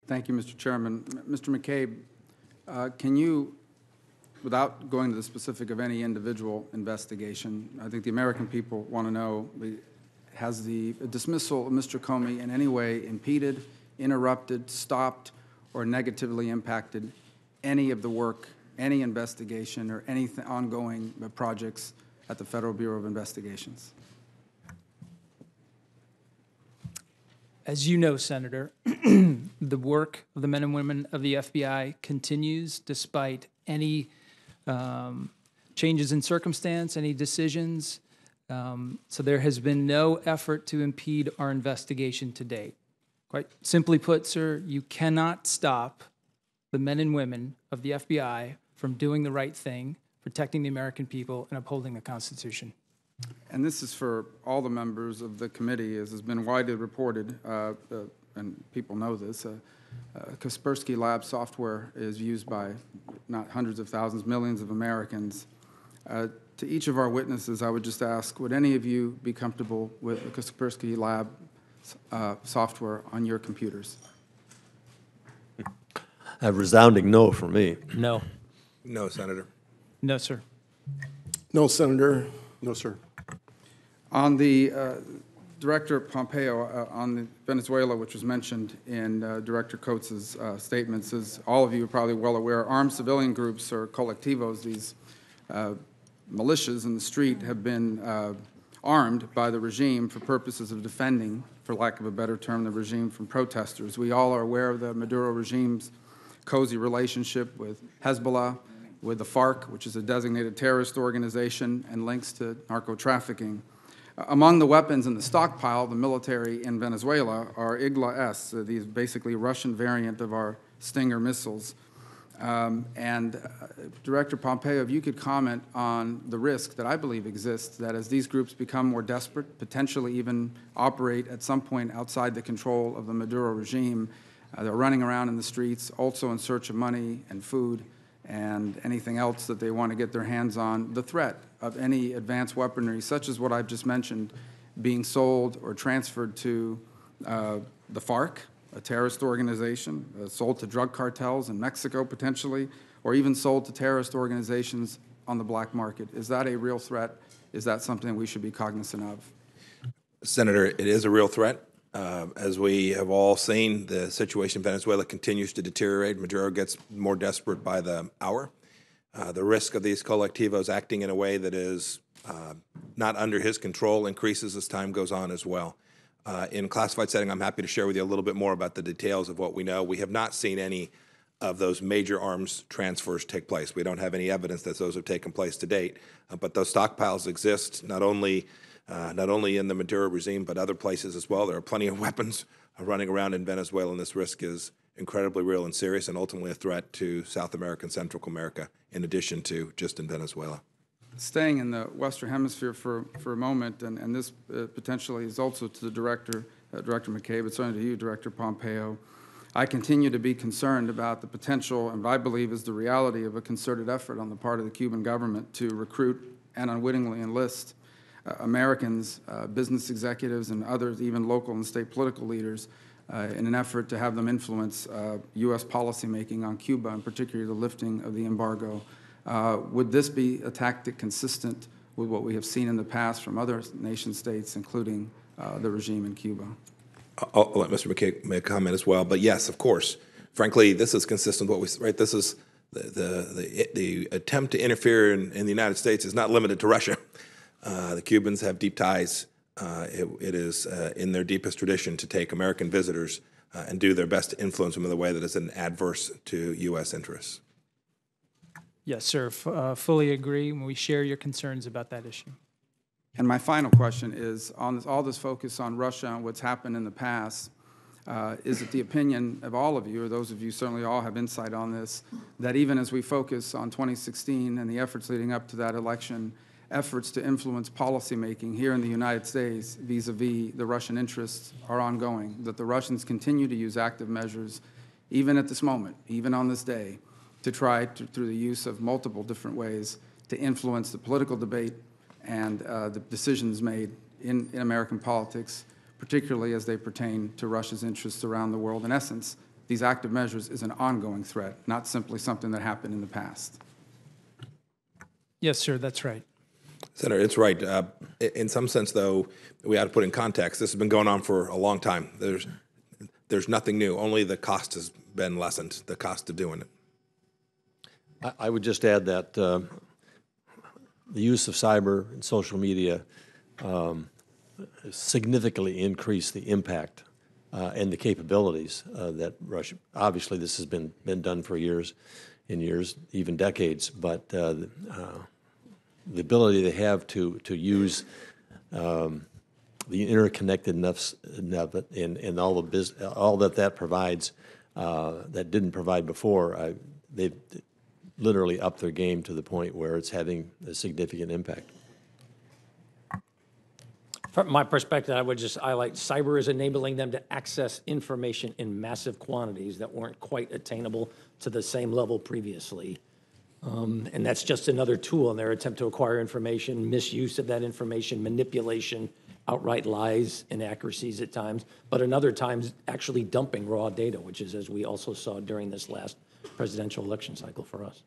Thank you, Mr. Chairman. Mr. McCabe, can you, without going to the specific of any individual investigation, I think the American people want to know, has the dismissal of Mr. Comey in any way impeded, interrupted, stopped, or negatively impacted any of the work, any investigation, or any ongoing projects at the Federal Bureau of Investigations? As you know, Senator, the work of the men and women of the FBI continues despite any changes in circumstance, any decisions. So there has been no effort to impede our investigation to date. Quite simply put, sir, you cannot stop the men and women of the FBI from doing the right thing, protecting the American people, and upholding the Constitution. And this is for all the members of the committee, as has been widely reported, and people know this. Kaspersky Lab software is used by not hundreds of thousands, millions of Americans. To each of our witnesses, I would just ask, would any of you be comfortable with the Kaspersky Lab software on your computers? A resounding no for me. No. No, Senator. No, sir. No, Senator. No, sir. On the Director Pompeo, on the Venezuela, which was mentioned in Director Coates's statements, as all of you are probably well aware, armed civilian groups or colectivos, these militias in the street, have been armed by the regime for purposes of defending, for lack of a better term, the regime from protesters. We all are aware of the Maduro regime's cozy relationship with Hezbollah, with the FARC, which is a designated terrorist organization, and links to narco-trafficking. Among the weapons in the stockpile, the military in Venezuela, are Igla-S, these basically Russian variant of our Stinger missiles. Director Pompeo, if you could comment on the risk that I believe exists that as these groups become more desperate, potentially even operate at some point outside the control of the Maduro regime, they're running around in the streets, also in search of money and food and anything else that they want to get their hands on, the threat of any advanced weaponry, such as what I've just mentioned, being sold or transferred to the FARC, a terrorist organization, sold to drug cartels in Mexico potentially, or even sold to terrorist organizations on the black market. Is that a real threat? Is that something we should be cognizant of? Senator, it is a real threat. As we have all seen, the situation in Venezuela continues to deteriorate. Maduro gets more desperate by the hour. The risk of these colectivos acting in a way that is not under his control increases as time goes on as well. In classified setting, I'm happy to share with you a little bit more about the details of what we know. We have not seen any of those major arms transfers take place. We don't have any evidence that those have taken place to date, but those stockpiles exist not only in the Maduro regime, but other places as well. There are plenty of weapons running around in Venezuela, and this risk is incredibly real and serious, and ultimately a threat to South America and Central America, in addition to just in Venezuela. Staying in the Western Hemisphere for a moment, and this potentially is also to the Director McCabe, but certainly to you, Director Pompeo, I continue to be concerned about the potential, and what I believe is the reality of a concerted effort on the part of the Cuban government to recruit and unwittingly enlist Americans, business executives, and others, even local and state political leaders, in an effort to have them influence U.S. policymaking on Cuba, and particularly the lifting of the embargo. Would this be a tactic consistent with what we have seen in the past from other nation states, including the regime in Cuba? I'll let Mr. McCabe make a comment as well, but yes, of course. Frankly, this is consistent with what we, right, this is the attempt to interfere in the United States is not limited to Russia. The Cubans have deep ties. It is in their deepest tradition to take American visitors and do their best to influence them in a way that is adverse to U.S. interests. Yes, sir. Fully agree. We share your concerns about that issue. And my final question is, on all this focus on Russia and what's happened in the past, is it the opinion of all of you, or those of you certainly all have insight on this, that even as we focus on 2016 and the efforts leading up to that election, efforts to influence policymaking here in the United States vis-a-vis the Russian interests are ongoing, that the Russians continue to use active measures, even at this moment, even on this day, to try to, through the use of multiple different ways, to influence the political debate and the decisions made in American politics, particularly as they pertain to Russia's interests around the world. In essence, these active measures is an ongoing threat, not simply something that happened in the past. Yes, sir, that's right. Senator, it's right. In some sense, though, we ought to put in context. This has been going on for a long time. There's nothing new. Only the cost has been lessened, the cost of doing it. I would just add that the use of cyber and social media significantly increased the impact and the capabilities that Russia. Obviously, this has been done for years and years, even decades. But the ability they have to use the interconnectedness of it and all that provides that didn't provide before, they've literally upped their game to the point where it's having a significant impact. From my perspective, I would just highlight cyber is enabling them to access information in massive quantities that weren't quite attainable to the same level previously. And that's just another tool in their attempt to acquire information, misuse of that information, manipulation, outright lies, inaccuracies at times, but in other times actually dumping raw data, which is, as we also saw during this last presidential election cycle for us.